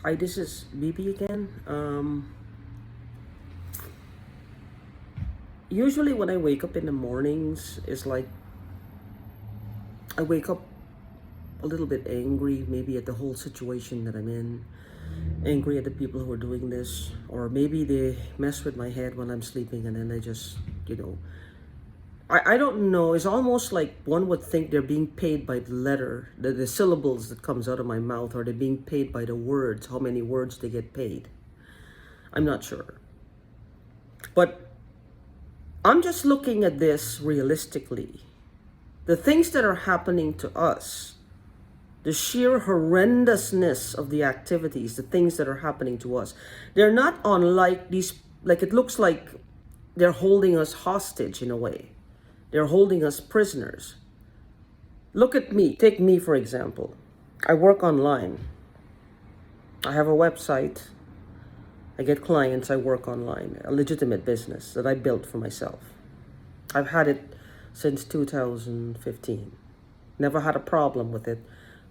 Hi, this is BB again. Usually when I wake up in the mornings, it's like I wake up a little bit angry, maybe at the whole situation that I'm in, angry at the people who are doing this, or maybe they mess with my head when I'm sleeping, and then I just, you know, I don't know. It's almost like one would think they're being paid by the letter, the syllables that comes out of my mouth, or they're being paid by the words, how many words they get paid. I'm not sure. But I'm just looking at this realistically. The things that are happening to us, the sheer horrendousness of the activities, the things that are happening to us, they're not unlike these, like it looks like they're holding us hostage in a way. They're holding us prisoners. Look at me. Take me, for example. I work online. I have a website. I get clients. I work online. A legitimate business that I built for myself. I've had it since 2015. Never had a problem with it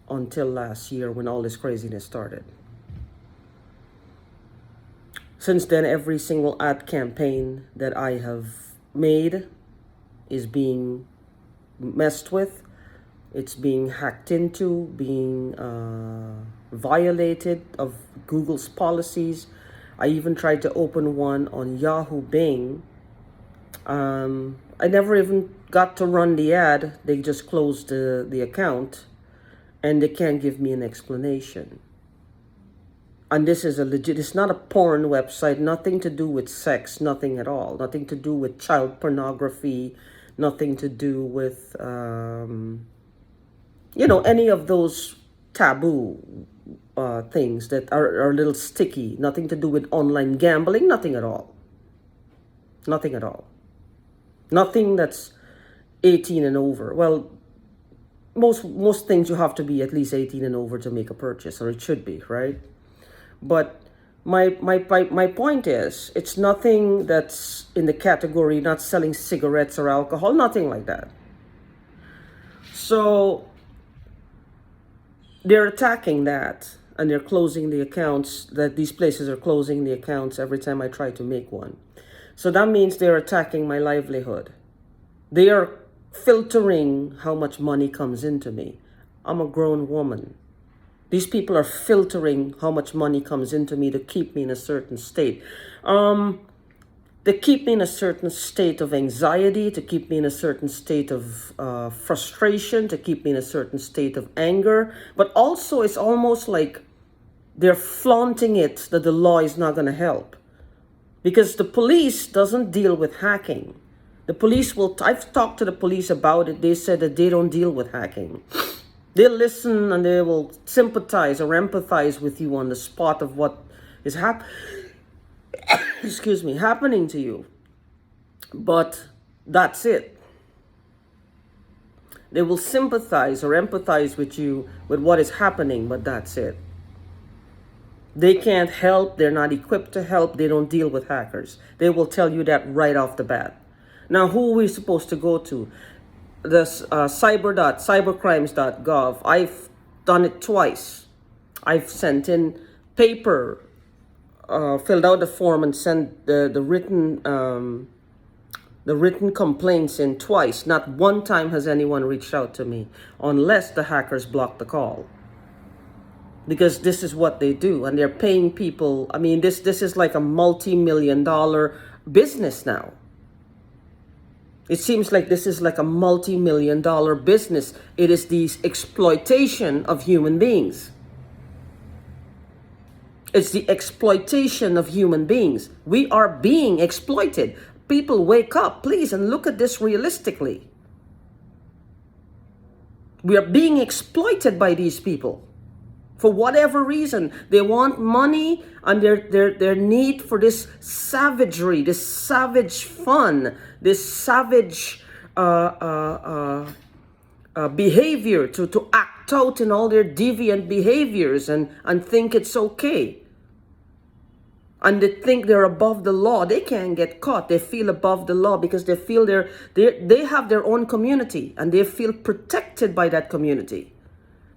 until last year when all this craziness started. Since then, every single ad campaign that I have made is being messed with. It's being hacked into, being violated of Google's policies. I even tried to open one on Yahoo Bing. I never even got to run the ad. They just closed the account, and they can't give me an explanation. And this is a legit, it's not a porn website, nothing to do with sex, nothing at all. Nothing to do with child pornography, nothing to do with, any of those taboo things that are a little sticky. Nothing to do with online gambling, nothing at all. Nothing at all. Nothing that's 18 and over. Well, most things you have to be at least 18 and over to make a purchase, or it should be, right? But my point is, it's nothing that's in the category not selling cigarettes or alcohol, nothing like that. So they're attacking that, and they're closing the accounts, that these places are closing the accounts every time I try to make one. So that means they're attacking my livelihood. They are filtering how much money comes into me. I'm a grown woman. These people are filtering how much money comes into me to keep me in a certain state. They keep me in a certain state of anxiety, to keep me in a certain state of frustration, to keep me in a certain state of anger. But also, it's almost like they're flaunting it that the law is not going to help. Because the police doesn't deal with hacking. The police will, I've talked to the police about it. They said that they don't deal with hacking. They'll listen and they will sympathize or empathize with you on the spot of what is happening to you. But that's it. They will sympathize or empathize with you with what is happening, but that's it. They can't help. They're not equipped to help. They don't deal with hackers. They will tell you that right off the bat. Now, who are we supposed to go to? The cybercrimes.gov. I've done it twice. I've sent in paper, filled out the form, and sent the written complaints in twice. Not one time has anyone reached out to me, unless the hackers block the call. Because this is what they do, and they're paying people. I mean, this is like a multi-million-dollar business now. It seems like this is like a multi-million-dollar business. It is the exploitation of human beings. It's the exploitation of human beings. We are being exploited. People, wake up, please, and look at this realistically. We are being exploited by these people. For whatever reason, they want money, and their need for this savagery, this savage fun, this savage behavior to act out in all their deviant behaviors and think it's okay. And they think they're above the law. They can't get caught. They feel above the law because they feel they have their own community, and they feel protected by that community.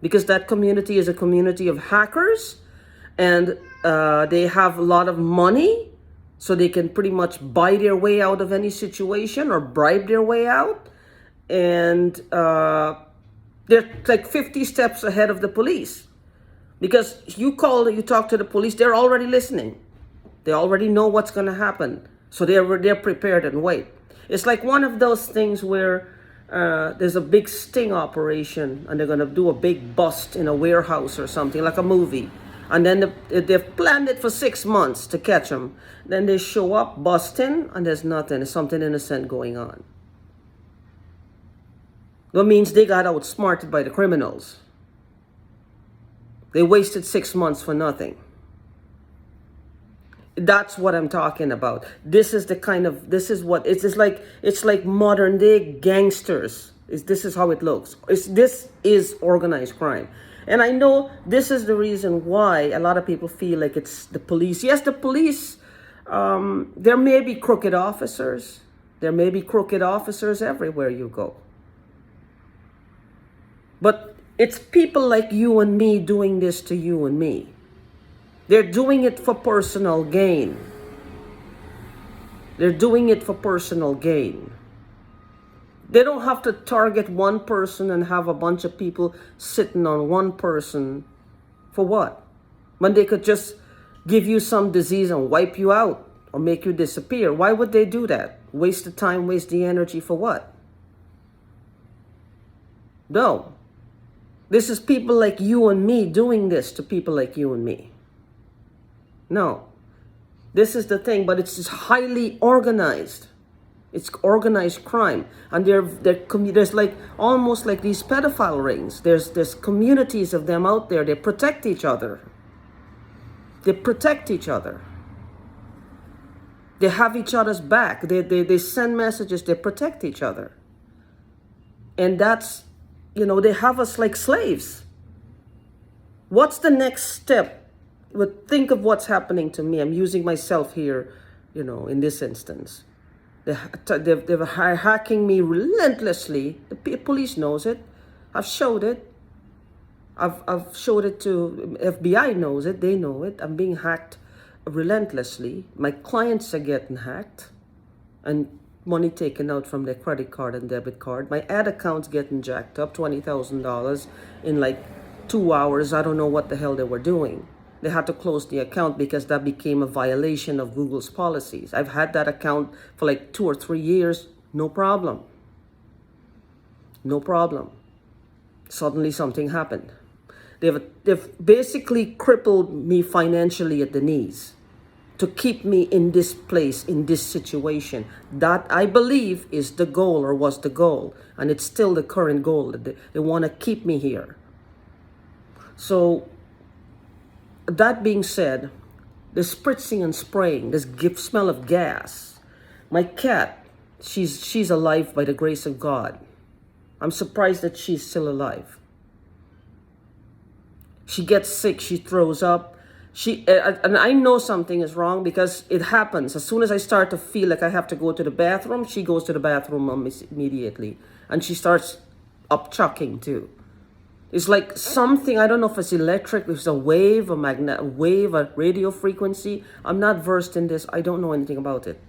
Because that community is a community of hackers, and they have a lot of money, so they can pretty much buy their way out of any situation or bribe their way out. And they're like 50 steps ahead of the police, because you talk to the police, they're already listening. They already know what's going to happen, so they're prepared and wait. It's like one of those things where there's a big sting operation and they're going to do a big bust in a warehouse or something, like a movie. And then they've planned it for 6 months to catch them. Then they show up, bust in, and there's nothing. There's something innocent going on. That means they got outsmarted by the criminals. They wasted 6 months for nothing. That's what I'm talking about. This is what it's like modern day gangsters. This is how it looks. This is organized crime. And I know this is the reason why a lot of people feel like it's the police. Yes, the police, there may be crooked officers. There may be crooked officers everywhere you go. But it's people like you and me doing this to you and me. They're doing it for personal gain. They're doing it for personal gain. They don't have to target one person and have a bunch of people sitting on one person. For what? When they could just give you some disease and wipe you out or make you disappear. Why would they do that? Waste the time, waste the energy for what? No. This is people like you and me doing this to people like you and me. No. This is the thing, but it's just highly organized. It's organized crime, and there's like almost like these pedophile rings. There's communities of them out there. They protect each other. They protect each other. They have each other's back. They send messages. They protect each other. And that's, they have us like slaves. What's the next step? But think of what's happening to me. I'm using myself here, in this instance. They're hacking me relentlessly. The police knows it. I've showed it. I've showed it to FBI knows it. They know it. I'm being hacked relentlessly. My clients are getting hacked and money taken out from their credit card and debit card. My ad account's getting jacked up, $20,000 in like 2 hours. I don't know what the hell they were doing. They had to close the account because that became a violation of Google's policies. I've had that account for like 2 or 3 years, no problem. No problem. Suddenly something happened. They've basically crippled me financially at the knees to keep me in this place, in this situation. That, I believe, is the goal, or was the goal. And it's still the current goal. They want to keep me here. So, that being said, the spritzing and spraying, this smell of gas. My cat, she's alive by the grace of God. I'm surprised that she's still alive. She gets sick, she throws up. And I know something is wrong because it happens. As soon as I start to feel like I have to go to the bathroom, she goes to the bathroom immediately. And she starts upchucking too. It's like something, I don't know if it's electric, if it's a wave, a radio frequency. I'm not versed in this. I don't know anything about it.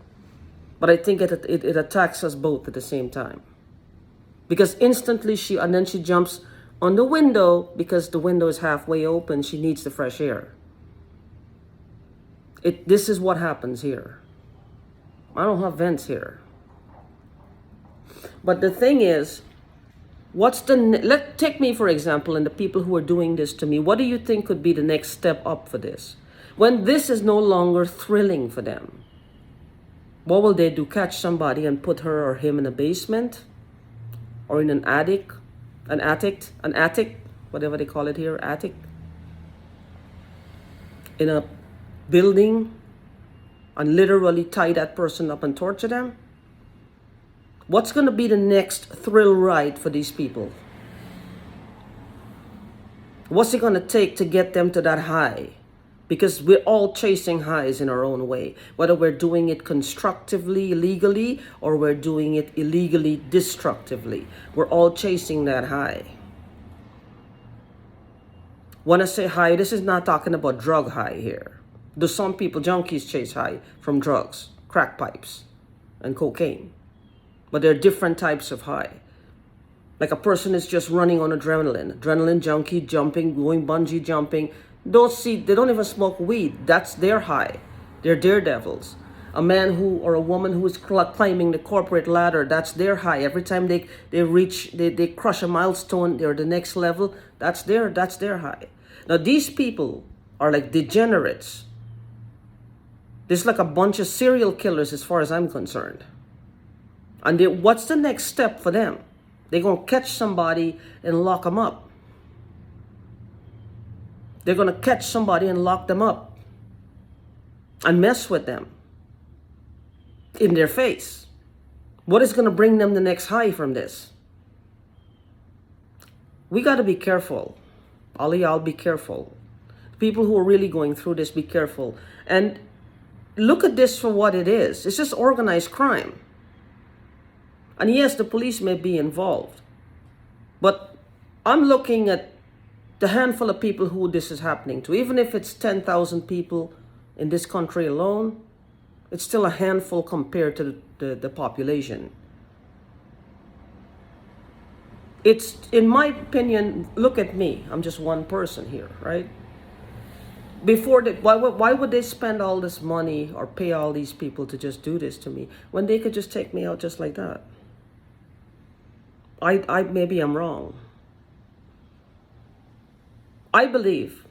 But I think it attacks us both at the same time. Because instantly and then she jumps on the window because the window is halfway open. She needs the fresh air. This is what happens here. I don't have vents here. But the thing is, take me for example, and the people who are doing this to me. What do you think could be the next step up for this? When this is no longer thrilling for them, what will they do? Catch somebody and put her or him in a basement, or in an attic, whatever they call it here, attic, in a building, and literally tie that person up and torture them? What's going to be the next thrill ride for these people? What's it going to take to get them to that high? Because we're all chasing highs in our own way. Whether we're doing it constructively, legally, or we're doing it illegally, destructively. We're all chasing that high. When I say high, this is not talking about drug high here. Do some people, junkies, chase high from drugs, crack pipes, and cocaine. But there are different types of high. Like a person is just running on adrenaline junkie, jumping, going bungee jumping. They don't even smoke weed. That's their high. They're daredevils. A man or a woman who is climbing the corporate ladder, that's their high. Every time they crush a milestone, they're the next level. That's their high. Now these people are like degenerates. This is like a bunch of serial killers as far as I'm concerned. And what's the next step for them? They're going to catch somebody and lock them up. They're going to catch somebody and lock them up and mess with them in their face. What is going to bring them the next high from this? We got to be careful. All of y'all be careful. People who are really going through this, be careful. And look at this for what it is. It's just organized crime. And yes, the police may be involved. But I'm looking at the handful of people who this is happening to. Even if it's 10,000 people in this country alone, it's still a handful compared to the population. It's, in my opinion, look at me. I'm just one person here, right? Why would they spend all this money or pay all these people to just do this to me when they could just take me out just like that? Maybe I'm wrong. I believe,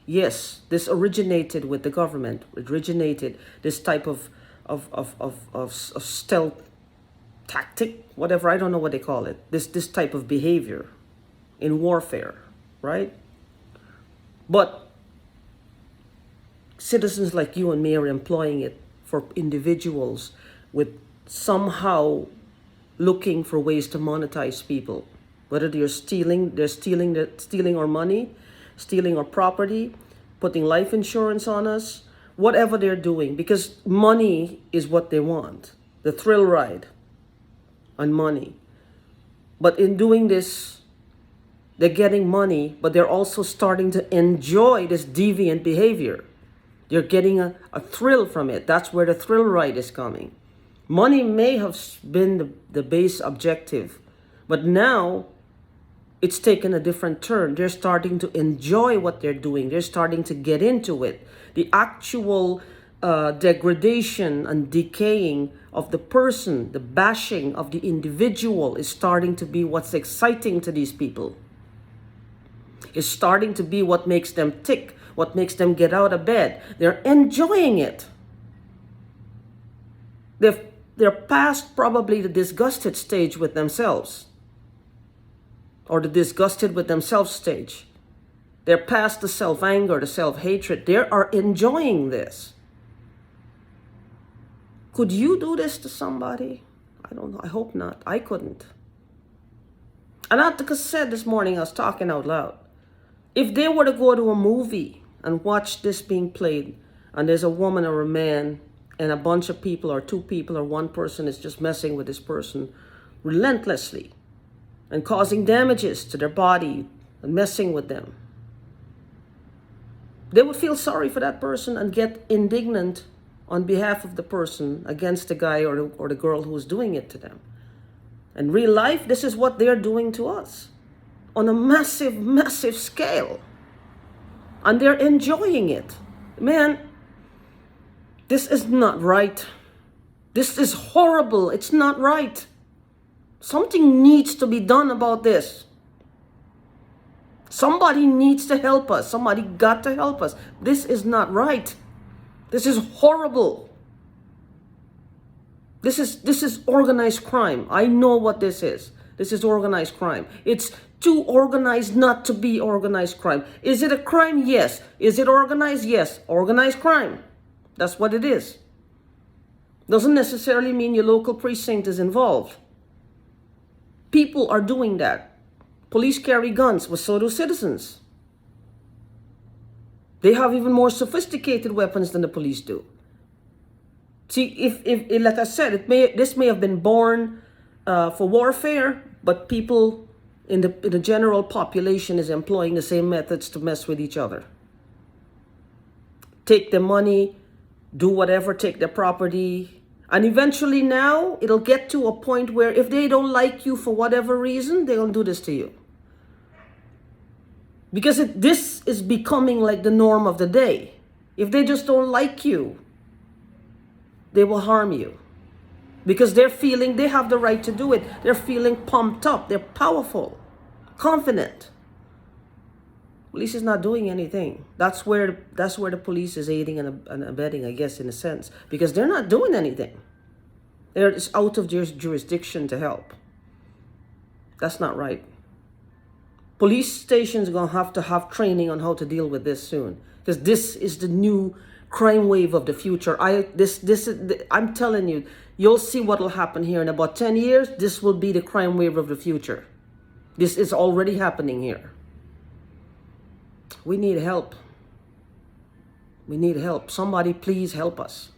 yes, this originated with the government. It originated this type of stealth tactic, whatever, I don't know what they call it. This type of behavior in warfare, right? But citizens like you and me are employing it for individuals with somehow looking for ways to monetize people. Whether they're stealing our money, stealing our property, putting life insurance on us, whatever they're doing, because money is what they want. The thrill ride on money. But in doing this, they're getting money, but they're also starting to enjoy this deviant behavior. They're getting a thrill from it. That's where the thrill ride is coming. Money may have been the base objective, but now it's taken a different turn. They're starting to enjoy what they're doing. They're starting to get into it. The actual degradation and decaying of the person, the bashing of the individual is starting to be what's exciting to these people. It's starting to be what makes them tick, what makes them get out of bed. They're enjoying it. They're past probably the disgusted stage with themselves, or the disgusted with themselves stage. They're past the self-anger, the self-hatred. They are enjoying this. Could you do this to somebody? I don't know. I hope not. I couldn't. And like I said this morning, I was talking out loud. If they were to go to a movie and watch this being played, and there's a woman or a man, and a bunch of people or two people or one person is just messing with this person relentlessly and causing damages to their body and messing with them, they would feel sorry for that person and get indignant on behalf of the person against the guy or the girl who is doing it to them. In real life, this is what they're doing to us on a massive, massive scale. And they're enjoying it. Man, this is not right. This is horrible. It's not right. Something needs to be done about this. Somebody needs to help us. Somebody got to help us. This is not right. This is horrible. This is organized crime. I know what this is. This is organized crime. It's too organized not to be organized crime. Is it a crime? Yes. Is it organized? Yes. Organized crime. That's what it is. Doesn't necessarily mean your local precinct is involved. People are doing that. Police carry guns, but so do citizens. They have even more sophisticated weapons than the police do. See, if like I said, this may have been born for warfare, but people in the general population is employing the same methods to mess with each other. Take their money, do whatever, take their property. And eventually now it'll get to a point where if they don't like you for whatever reason, they'll do this to you. Because this is becoming like the norm of the day. If they just don't like you, they will harm you. Because they're feeling they have the right to do it. They're feeling pumped up. They're powerful, confident. Police is not doing anything. That's where the police is aiding and abetting, I guess, in a sense. Because they're not doing anything. It's out of jurisdiction to help. That's not right. Police stations are going to have training on how to deal with this soon. Because this is the new crime wave of the future. I'm telling you, you'll see what will happen here in about 10 years. This will be the crime wave of the future. This is already happening here. We need help. We need help. Somebody please help us.